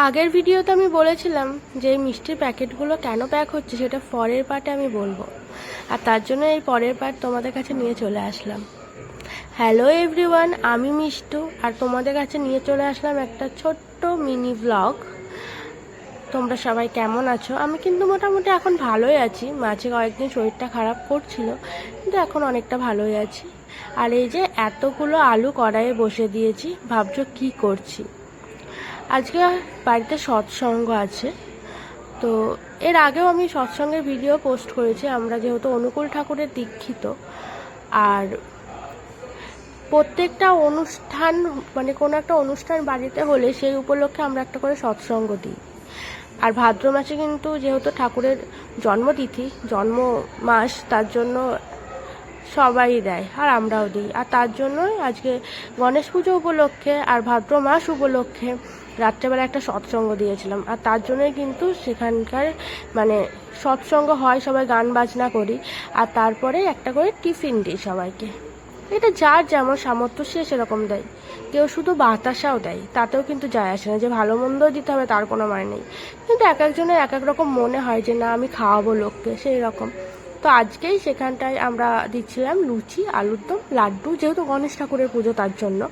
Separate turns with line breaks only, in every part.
আগের ভিডিওতে আমি বলেছিলাম যে এই মিষ্টির প্যাকেটগুলো কেন প্যাক হচ্ছে সেটা পরের পার্টে আমি বলবো, আর তার জন্য এই পরের পার্ট তোমাদের কাছে নিয়ে চলে আসলাম। হ্যালো এভরিওয়ান, আমি মিষ্টু, আর তোমাদের কাছে নিয়ে চলে আসলাম একটা ছোট্ট মিনি ব্লগ। তোমরা সবাই কেমন আছো? আমি কিন্তু মোটামুটি এখন ভালোই আছি। মাঝে কয়েকদিন শরীরটা খারাপ করছিল, কিন্তু এখন অনেকটা ভালোই আছি। আর এই যে এতগুলো আলু কড়াইয়ে বসে দিয়েছি, ভাবছো কি করছি? আজকে বাড়িতে সৎসঙ্গ আছে। তো এর আগেও আমি সৎসঙ্গের ভিডিও পোস্ট করেছি। আমরা যেহেতু অনুকূল ঠাকুরের দীক্ষিত, আর প্রত্যেকটা অনুষ্ঠান মানে কোনো একটা অনুষ্ঠান বাড়িতে হলে সেই উপলক্ষে আমরা একটা করে সৎসঙ্গ দিই। আর ভাদ্র মাসে কিন্তু যেহেতু ঠাকুরের জন্মতিথি, জন্ম মাস, তার জন্য সবাই দেয় আর আমরাও দিই। আর তার জন্যই আজকে গণেশ পুজো উপলক্ষে আর ভাদ্র মাস উপলক্ষে রাত্রেবেলা একটা সৎসঙ্গ দিয়েছিলাম। আর তার জন্যই কিন্তু সেখানকার মানে সৎসঙ্গ হয়, সবাই গান বাজনা করি, আর তারপরে একটা করে টিফিন দিই সবাইকে। এটা যার যেমন সামর্থ্য সে সেরকম দেয়। কেউ শুধু বাতাসাও দেয়, তাতেও কিন্তু যায় আসে না যে ভালো মন্দ দিতে হবে তার কোনো মানে নেই। কিন্তু এক একজনের এক এক রকম মনে হয় যে না আমি খাওয়াবো লোককে, সেই রকম। তো আজকেই সেখানটায় আমরা দিচ্ছিলাম লুচি, আলুর দম, লাড্ডু, যেহেতু গণেশ ঠাকুরের পুজো তার জন্য।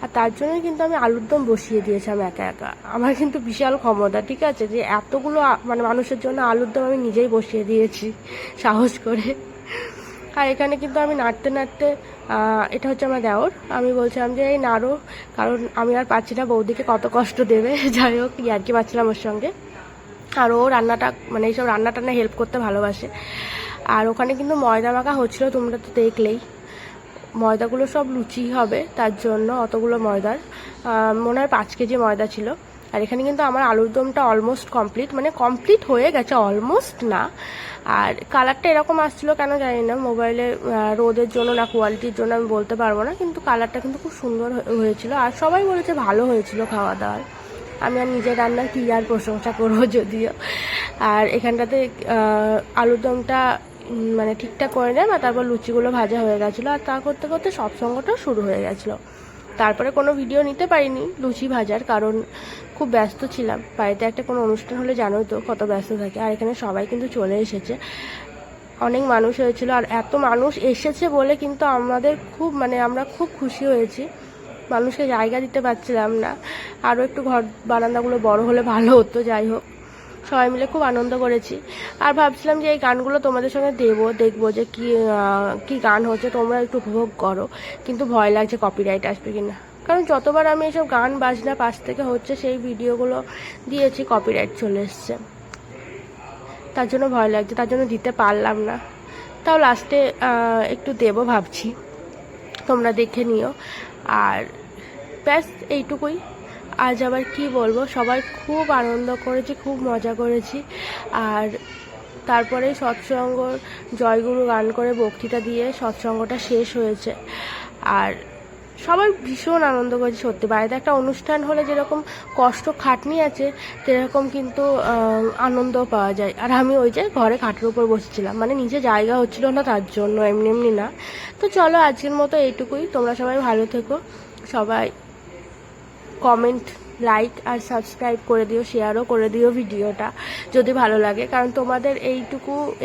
আর তার জন্যই কিন্তু আমি আলুর দম বসিয়ে দিয়েছিলাম একা একা। আমার কিন্তু বিশাল ক্ষমতা, ঠিক আছে, যে এতগুলো মানে মানুষের জন্য আলুর দম আমি নিজেই বসিয়ে দিয়েছি সাহস করে। আর এখানে কিন্তু আমি নাড়তে নাড়তে, এটা হচ্ছে আমার দেওর, আমি বলছিলাম যে এই নাড়ো, কারণ আমি আর পাচ্ছি না বৌদিকে কত কষ্ট দেবে। যাই হোক, ইয়ার্কি পাচ্ছিলাম ওর সঙ্গে। আর ও রান্নাটা মানে এইসব রান্না টান্না হেল্প করতে ভালোবাসে। আর ওখানে কিন্তু ময়দা মাখা হচ্ছিল, তোমরা তো দেখলেই। ময়দাগুলো সব লুচি হবে, তার জন্য অতগুলো ময়দার মনে হয় 5 কেজি ময়দা ছিল। আর এখানে কিন্তু আমার আলুর দমটা অলমোস্ট কমপ্লিট, মানে কমপ্লিট হয়ে গেছে, অলমোস্ট না। আর কালারটা এরকম আসছিল কেন জানি না, মোবাইলে রোদের জন্য না কোয়ালিটির জন্য আমি বলতে পারবো না, কিন্তু কালারটা কিন্তু খুব সুন্দর হয়েছিল। আর সবাই বলেছে ভালো হয়েছিল খাওয়া দাওয়ার। আমি আর নিজের রান্নার কি আর প্রশংসা করবো যদিও। আর এখানটাতে আলুর দমটা মানে ঠিকঠাক করে নেয়, আর তারপর লুচিগুলো ভাজা হয়ে গেছিলো। আর তা করতে করতে সৎসঙ্গটাও শুরু হয়ে গেছিলো। তারপরে কোনো ভিডিও নিতে পারিনি লুচি ভাজার, কারণ খুব ব্যস্ত ছিলাম। বাড়িতে একটা কোনো অনুষ্ঠান হলে জানোই তো কত ব্যস্ত থাকে। আর এখানে সবাই কিন্তু চলে এসেছে, অনেক মানুষ হয়েছিল। আর এত মানুষ এসেছে বলে কিন্তু আমাদের খুব মানে আমরা খুব খুশি হয়েছি। মানুষকে জায়গা দিতে পারছিলাম না, আরও একটু ঘর বারান্দাগুলো বড় হলে ভালো হতো। যাই হোক, সবাই মিলে খুব আনন্দ করেছি। আর ভাবছিলাম যে এই গানগুলো তোমাদের সঙ্গে দেখবো যে কি গান হচ্ছে, তোমরা একটু উপভোগ করো। কিন্তু ভয় লাগছে কপিরাইট আসবে কিনা, কারণ যতবার আমি এসব গান বাজনা পাশ থেকে হচ্ছে সেই ভিডিওগুলো দিয়েছি, কপিরাইট চলে এসছে। তার জন্য ভয় লাগছে, তার জন্য দিতে পারলাম না। তাও লাস্টে একটু দেবো ভাবছি, তোমরা দেখে নিও। আর ব্যাস এইটুকুই। আজ আবার কি বলবো, সবাই খুব আনন্দ করেছি, খুব মজা করেছি। আর তারপরে সৎসঙ্গ জয়গুরু গান করে বক্তৃতা দিয়ে সৎসঙ্গটা শেষ হয়েছে। আর সবাই ভীষণ আনন্দ করেছে। সত্যি বাড়িতে একটা অনুষ্ঠান হলে যেরকম কষ্ট খাটনি আছে, সেরকম কিন্তু আনন্দ পাওয়া যায়। আর আমি ওই যে ঘরে খাটের উপর বসেছিলাম, মানে নিজে জায়গা হচ্ছিল না তার জন্য, এমনি এমনি না। তো চলো আজকের মতো এইটুকুই। তোমরা সবাই ভালো থেকো, সবাই কমেন্ট, লাইক আর সাবস্ক্রাইব করে দিও, শেয়ারও করে দিও ভিডিওটা যদি ভালো লাগে, কারণ তোমাদের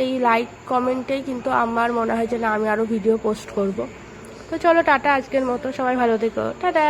এই লাইক কমেন্টেই কিন্তু আমার মনে হয় যে না আমি আরও ভিডিও পোস্ট করব। তো চলো টাটা, আজকের মতো সবাই ভালো থেকো, টাটা।